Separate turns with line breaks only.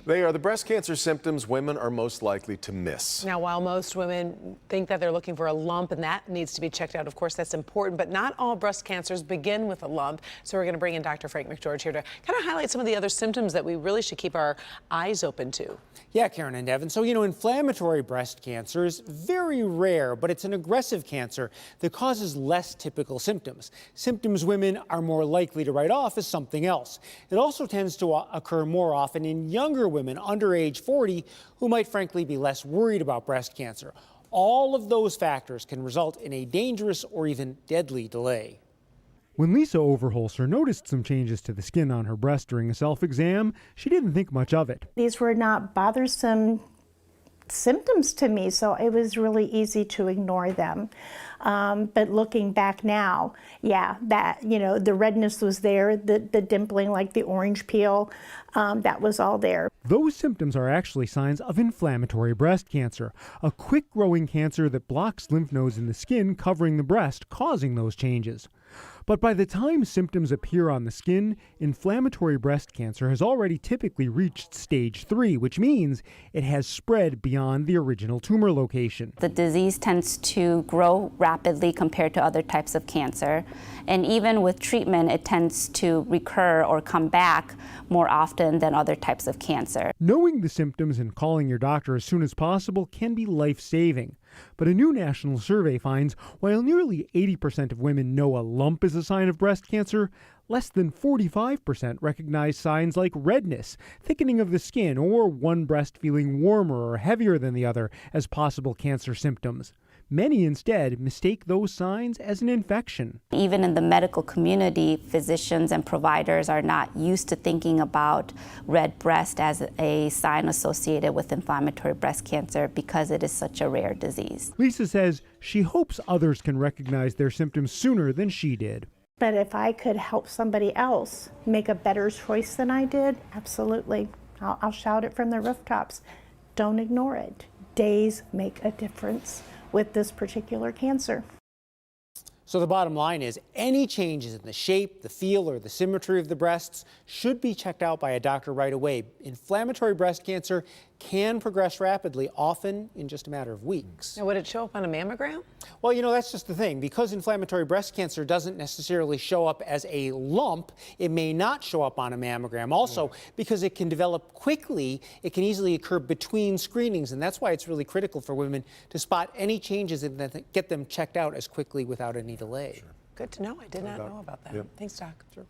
They are the breast cancer symptoms women are most likely to miss.
Now, while most women think that they're looking for a lump and that needs to be checked out, of course, that's important, but not all breast cancers begin with a lump. So we're going to bring in Dr. Frank McGeorge here to kind of highlight some of the other symptoms that we really should keep our eyes open to.
Yeah, Karen and Devin. So, inflammatory breast cancer is very rare, but it's an aggressive cancer that causes less typical symptoms. Symptoms women are more likely to write off as something else. It also tends to occur more often in younger women under age 40 who might frankly be less worried about breast cancer. All of those factors can result in a dangerous or even deadly delay.
When Lisa Overholser noticed some changes to the skin on her breast during a self-exam, she didn't think much of it.
These were not bothersome symptoms to me, so it was really easy to ignore them. But looking back now, yeah, the redness was there, the dimpling like the orange peel, that was all there.
Those symptoms are actually signs of inflammatory breast cancer, a quick-growing cancer that blocks lymph nodes in the skin covering the breast, causing those changes. But by the time symptoms appear on the skin, inflammatory breast cancer has already typically reached stage 3, which means it has spread beyond the original tumor location.
The disease tends to grow rapidly compared to other types of cancer, and even with treatment, it tends to recur or come back more often than other types of cancer.
Knowing the symptoms and calling your doctor as soon as possible can be life-saving. But a new national survey finds while nearly 80% of women know a lump is a sign of breast cancer, less than 45% recognize signs like redness, thickening of the skin, or one breast feeling warmer or heavier than the other as possible cancer symptoms. Many instead mistake those signs as an infection.
Even in the medical community, physicians and providers are not used to thinking about red breast as a sign associated with inflammatory breast cancer because it is such a rare disease.
Lisa says she hopes others can recognize their symptoms sooner than she did.
But if I could help somebody else make a better choice than I did, absolutely. I'll shout it from the rooftops. Don't ignore it. Days make a difference with this particular cancer.
So the bottom line is any changes in the shape, the feel, or the symmetry of the breasts should be checked out by a doctor right away. Inflammatory breast cancer can progress rapidly, often in just a matter of weeks.
Now, would it show up on a mammogram?
Well, that's just the thing. Because inflammatory breast cancer doesn't necessarily show up as a lump, it may not show up on a mammogram. Also, because it can develop quickly, it can easily occur between screenings, and that's why it's really critical for women to spot any changes and get them checked out as quickly without any delay.
Good to know. I did not know about that.
Yep.
Thanks, Doc.
Sure.